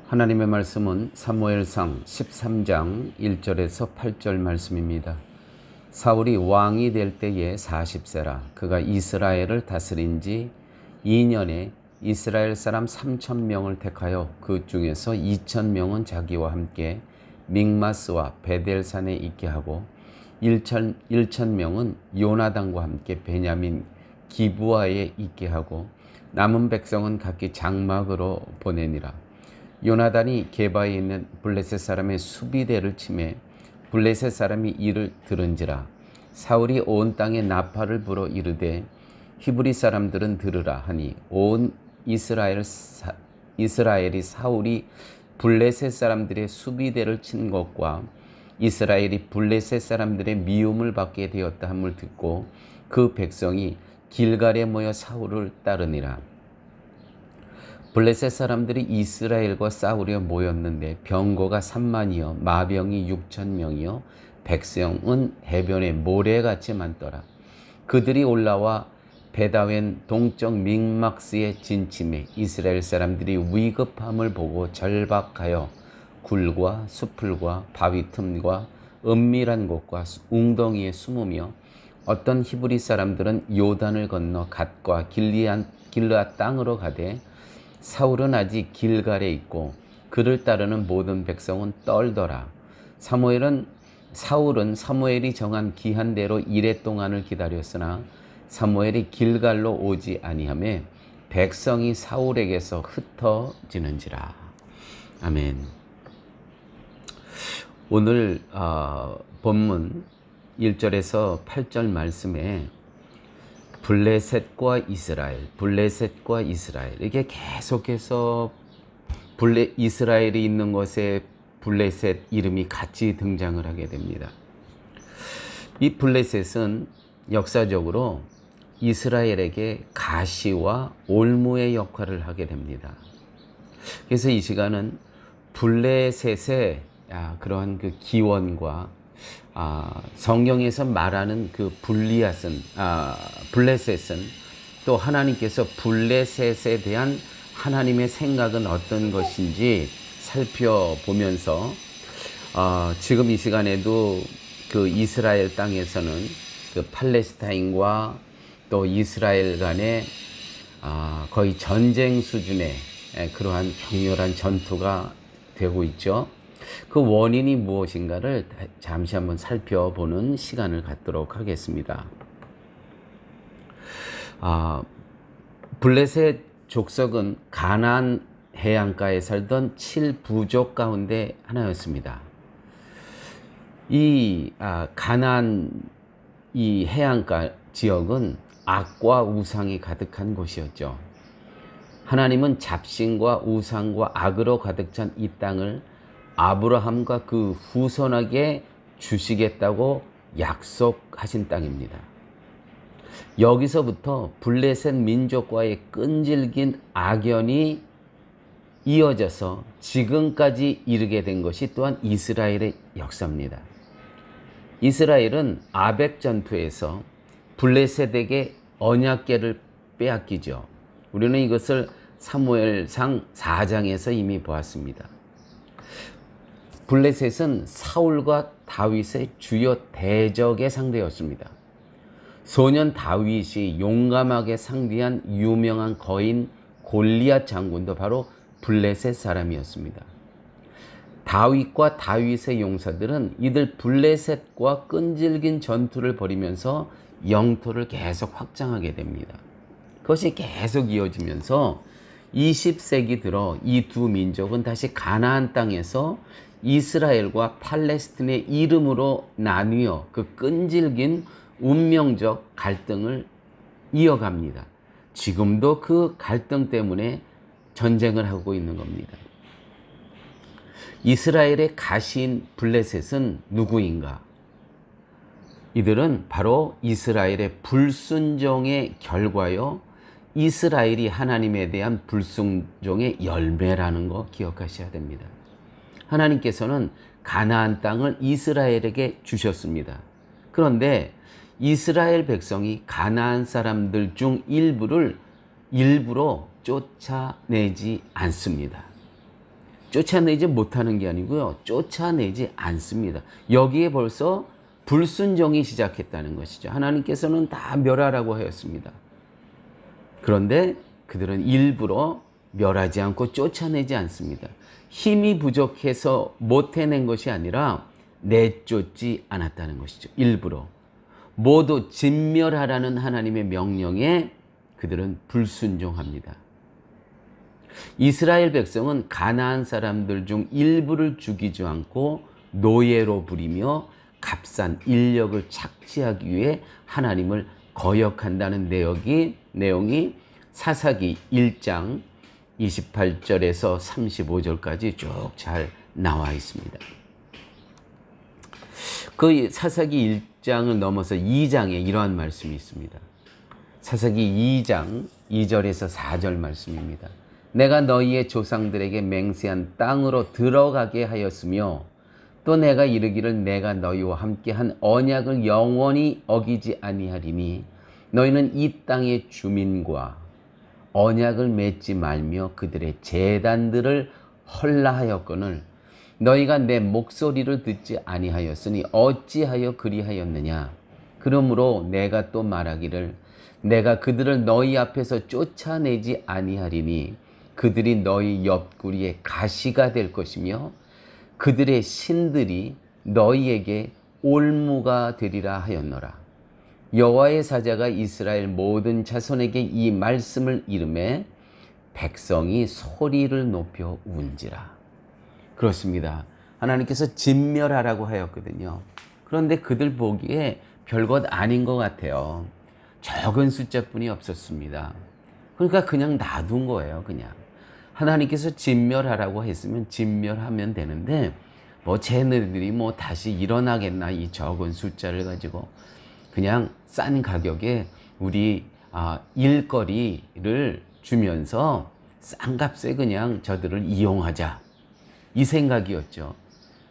하나님의 말씀은 사무엘상 13장 1절에서 8절 말씀입니다. 사울이 왕이 될 때에 40세라. 그가 이스라엘을 다스린 지 2년에 이스라엘 사람 3,000명을 택하여 그 중에서 2,000명은 자기와 함께 믹마스와 베델산에 있게 하고 1,000명은 요나단과 함께 베냐민 기브아에 있게 하고 남은 백성은 각기 장막으로 보내니라. 요나단이 게바에 있는 블레셋 사람의 수비대를 치매 블레셋 사람이 이를 들은지라. 사울이 온 땅에 나팔을 불어 이르되 히브리 사람들은 들으라 하니 온 이스라엘이 사울이 블레셋 사람들의 수비대를 친 것과 이스라엘이 블레셋 사람들의 미움을 받게 되었다 함을 듣고 그 백성이 길갈에 모여 사울을 따르니라. 블레셋 사람들이 이스라엘과 싸우려 모였는데 병거가 3만이요 마병이 6,000명이요 백성은 해변에 모래같이 많더라. 그들이 올라와 베다웬 동쪽 믹막스에 진침해 이스라엘 사람들이 위급함을 보고 절박하여 굴과 수풀과 바위 틈과 은밀한 곳과 웅덩이에 숨으며 어떤 히브리 사람들은 요단을 건너 갓과 길르앗 땅으로 가되 사울은 아직 길갈에 있고 그를 따르는 모든 백성은 떨더라. 사울은 사무엘이 정한 기한대로 이레 동안을 기다렸으나 사무엘이 길갈로 오지 아니하매 백성이 사울에게서 흩어지는지라. 아멘. 오늘 본문 1절에서 8절 말씀에 블레셋과 이스라엘 이게 계속해서 이스라엘이 있는 곳에 블레셋 이름이 같이 등장을 하게 됩니다. 이 블레셋은 역사적으로 이스라엘에게 가시와 올무의 역할을 하게 됩니다. 그래서 이 시간은 블레셋의 그러한 그 기원과 성경에서 말하는 그 블레셋은 또 하나님께서 블레셋에 대한 하나님의 생각은 어떤 것인지 살펴보면서 지금 이 시간에도 그 이스라엘 땅에서는 그 팔레스타인과 또 이스라엘 간의 거의 전쟁 수준의 그러한 격렬한 전투가 되고 있죠. 그 원인이 무엇인가를 잠시 한번 살펴보는 시간을 갖도록 하겠습니다. 블레셋 족속은 가나안 해안가에 살던 7부족 가운데 하나였습니다. 이 가나안 이 해안가 지역은 악과 우상이 가득한 곳이었죠. 하나님은 잡신과 우상과 악으로 가득 찬 이 땅을 아브라함과 그 후손에게 주시겠다고 약속하신 땅입니다. 여기서부터 블레셋 민족과의 끈질긴 악연이 이어져서 지금까지 이르게 된 것이 또한 이스라엘의 역사입니다. 이스라엘은 아벡 전투에서 블레셋에게 언약궤를 빼앗기죠. 우리는 이것을 사무엘상 4장에서 이미 보았습니다. 블레셋은 사울과 다윗의 주요 대적의 상대였습니다. 소년 다윗이 용감하게 상대한 유명한 거인 골리앗 장군도 바로 블레셋 사람이었습니다. 다윗과 다윗의 용사들은 이들 블레셋과 끈질긴 전투를 벌이면서 영토를 계속 확장하게 됩니다. 그것이 계속 이어지면서 20세기 들어 이 두 민족은 다시 가나안 땅에서 이스라엘과 팔레스틴의 이름으로 나뉘어 그 끈질긴 운명적 갈등을 이어갑니다. 지금도 그 갈등 때문에 전쟁을 하고 있는 겁니다. 이스라엘의 가시인 블레셋은 누구인가? 이들은 바로 이스라엘의 불순종의 결과요, 이스라엘이 하나님에 대한 불순종의 열매라는 거 기억하셔야 됩니다. 하나님께서는 가나안 땅을 이스라엘에게 주셨습니다. 그런데 이스라엘 백성이 가나안 사람들 중 일부를 일부러 쫓아내지 않습니다. 쫓아내지 못하는 게 아니고요. 쫓아내지 않습니다. 여기에 벌써 불순종이 시작했다는 것이죠. 하나님께서는 다 멸하라고 하였습니다. 그런데 그들은 일부러 멸하지 않고 쫓아내지 않습니다. 힘이 부족해서 못 해낸 것이 아니라 내쫓지 않았다는 것이죠. 일부러. 모두 진멸하라는 하나님의 명령에 그들은 불순종합니다. 이스라엘 백성은 가나안 사람들 중 일부를 죽이지 않고 노예로 부리며 값싼 인력을 착취하기 위해 하나님을 거역한다는 내용이 사사기 1장 28절에서 35절까지 쭉 잘 나와 있습니다. 그 사사기 1장을 넘어서 2장에 이러한 말씀이 있습니다. 사사기 2장 2절에서 4절 말씀입니다. 내가 너희의 조상들에게 맹세한 땅으로 들어가게 하였으며 또 내가 이르기를 내가 너희와 함께 한 언약을 영원히 어기지 아니하리니 너희는 이 땅의 주민과 언약을 맺지 말며 그들의 제단들을 헐라하였거늘 너희가 내 목소리를 듣지 아니하였으니 어찌하여 그리하였느냐. 그러므로 내가 또 말하기를 내가 그들을 너희 앞에서 쫓아내지 아니하리니 그들이 너희 옆구리에 가시가 될 것이며 그들의 신들이 너희에게 올무가 되리라 하였노라. 여호와의 사자가 이스라엘 모든 자손에게 이 말씀을 이르매 백성이 소리를 높여 운지라. 그렇습니다. 하나님께서 진멸하라고 하였거든요. 그런데 그들 보기에 별것 아닌 것 같아요. 적은 숫자뿐이 없었습니다. 그러니까 그냥 놔둔 거예요. 그냥 하나님께서 진멸하라고 했으면 진멸하면 되는데 뭐 쟤네들이 뭐 다시 일어나겠나 이 적은 숫자를 가지고 그냥 싼 가격에 우리 일거리를 주면서 싼 값에 그냥 저들을 이용하자 이 생각이었죠.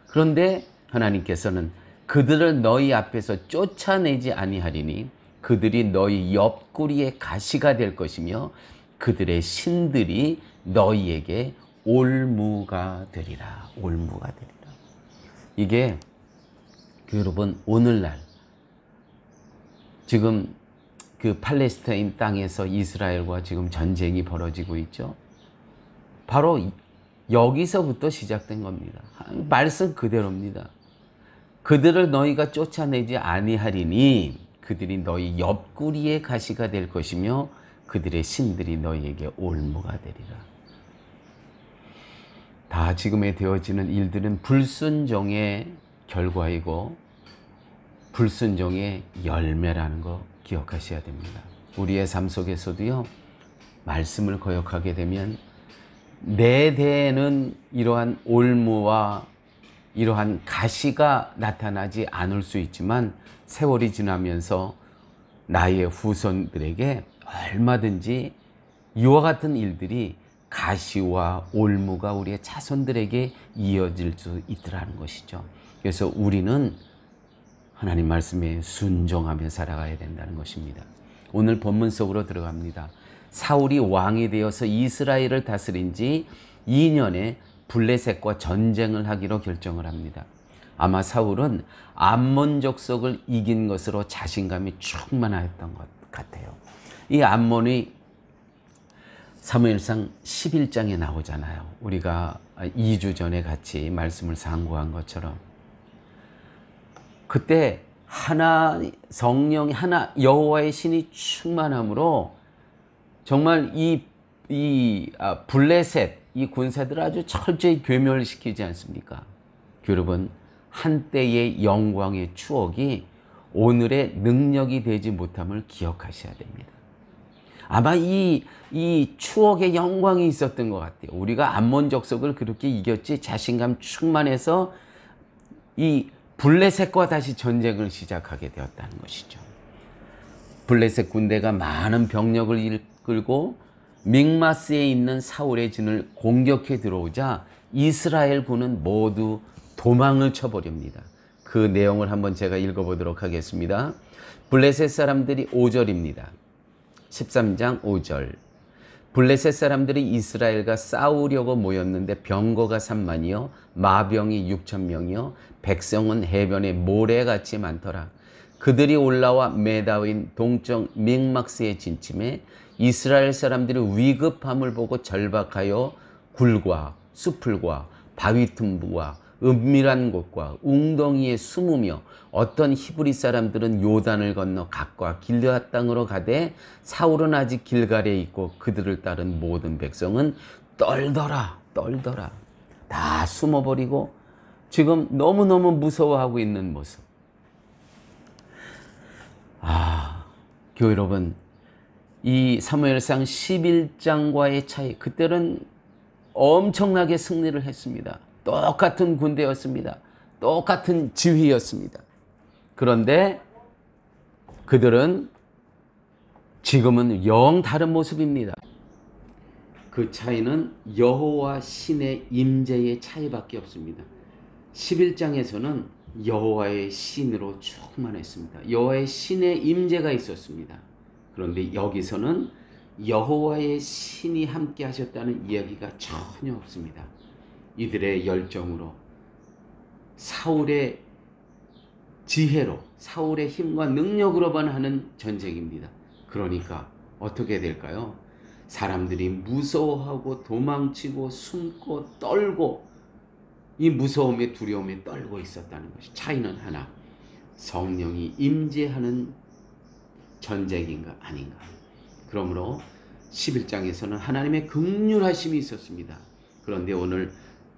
그런데 하나님께서는 그들을 너희 앞에서 쫓아내지 아니하리니 그들이 너희 옆구리에 가시가 될 것이며 그들의 신들이 너희에게 올무가 되리라. 올무가 되리라. 이게 여러분 오늘날 지금 그 팔레스타인 땅에서 이스라엘과 지금 전쟁이 벌어지고 있죠. 바로 여기서부터 시작된 겁니다. 말씀 그대로입니다. 그들을 너희가 쫓아내지 아니하리니 그들이 너희 옆구리에 가시가 될 것이며 그들의 신들이 너희에게 올무가 되리라. 다 지금에 되어지는 일들은 불순종의 결과이고 불순종의 열매라는 거 기억하셔야 됩니다. 우리의 삶 속에서도요, 말씀을 거역하게 되면 내 대에는 이러한 올무와 이러한 가시가 나타나지 않을 수 있지만 세월이 지나면서 나의 후손들에게 얼마든지 이와 같은 일들이 가시와 올무가 우리의 자손들에게 이어질 수 있더라는 것이죠. 그래서 우리는 하나님 말씀에 순종하며 살아가야 된다는 것입니다. 오늘 본문 속으로 들어갑니다. 사울이 왕이 되어서 이스라엘을 다스린 지 2년에 블레셋과 전쟁을 하기로 결정을 합니다. 아마 사울은 암몬 족속을 이긴 것으로 자신감이 충만하였던 것 같아요. 이 암몬이 사무엘상 11장에 나오잖아요. 우리가 2주 전에 같이 말씀을 상고한 것처럼 그때 성령이 여호와의 신이 충만함으로 정말 이 블레셋 이 군사들을 아주 철저히 괴멸시키지 않습니까? 여러분, 한때의 영광의 추억이 오늘의 능력이 되지 못함을 기억하셔야 됩니다. 아마 이 추억의 영광이 있었던 것 같아요. 우리가 암몬 족속을 그렇게 이겼지 자신감 충만해서 이 블레셋과 다시 전쟁을 시작하게 되었다는 것이죠. 블레셋 군대가 많은 병력을 이끌고 믹마스에 있는 사울의 진을 공격해 들어오자 이스라엘 군은 모두 도망을 쳐버립니다. 그 내용을 한번 제가 읽어보도록 하겠습니다. 블레셋 사람들이 5절입니다. 13장 5절. 블레셋 사람들이 이스라엘과 싸우려고 모였는데 병거가 3만이요 마병이 6천 명이요 백성은 해변에 모래같이 많더라. 그들이 올라와 메다인 동쪽 믹막스에 진침해 이스라엘 사람들이 위급함을 보고 절박하여 굴과 수풀과 바위 틈과 은밀한 곳과 웅덩이에 숨으며 어떤 히브리 사람들은 요단을 건너 각과 길르앗 땅으로 가되 사울은 아직 길갈에 있고 그들을 따른 모든 백성은 떨더라. 다 숨어버리고 지금 너무너무 무서워하고 있는 모습. 교회 여러분, 이 사무엘상 11장과의 차이, 그때는 엄청나게 승리를 했습니다. 똑같은 군대였습니다. 똑같은 지휘였습니다. 그런데 그들은 지금은 영 다른 모습입니다. 그 차이는 여호와 신의 임재의 차이밖에 없습니다. 11장에서는 여호와의 신으로 충만했습니다. 여호와의 신의 임재가 있었습니다. 그런데 여기서는 여호와의 신이 함께 하셨다는 이야기가 전혀 없습니다. 이들의 열정으로, 사울의 지혜로, 사울의 힘과 능력으로만 하는 전쟁입니다. 그러니까 어떻게 될까요? 사람들이 무서워하고 도망치고 숨고 떨고 이 무서움에 두려움에 떨고 있었다는 것이 차이는 하나, 성령이 임재하는 전쟁인가 아닌가. 그러므로 11장에서는 하나님의 긍휼하심이 있었습니다. 그런데 오늘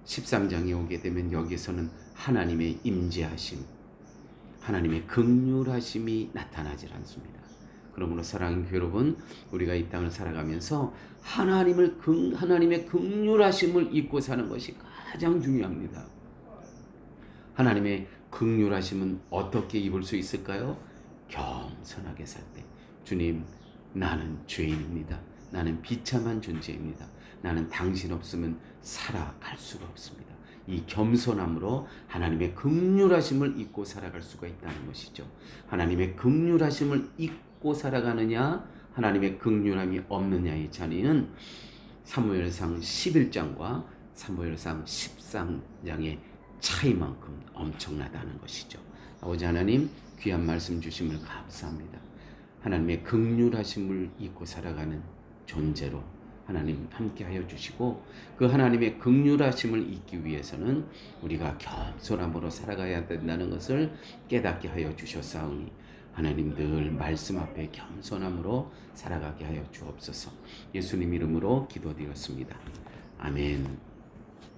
13장에 오게 되면 여기서는 하나님의 임재하심, 하나님의 긍휼하심이 나타나질 않습니다. 그러므로 사랑하는 교회 여러분, 우리가 이 땅을 살아가면서 하나님의 긍휼하심을 잊고 사는 것이 가장 중요합니다. 하나님의 긍휼하심은 어떻게 입을 수 있을까요? 겸손하게 살 때, 주님, 나는 죄인입니다. 나는 비참한 존재입니다. 나는 당신 없으면 살아갈 수가 없습니다. 이 겸손함으로 하나님의 긍휼하심을 잊고 살아갈 수가 있다는 것이죠. 하나님의 긍휼하심을 잊고 살아가느냐, 하나님의 긍휼함이 없느냐의 차이는 사무엘상 11장과 사무엘상 13장의 차이만큼 엄청나다는 것이죠. 아버지 하나님, 귀한 말씀 주심을 감사합니다. 하나님의 긍휼하심을 잊고 살아가는 존재로 하나님 함께하여 주시고, 그 하나님의 긍휼하심을 잊기 위해서는 우리가 겸손함으로 살아가야 된다는 것을 깨닫게 하여 주셨사오니 하나님 늘 말씀 앞에 겸손함으로 살아가게 하여 주옵소서. 예수님 이름으로 기도드렸습니다. 아멘.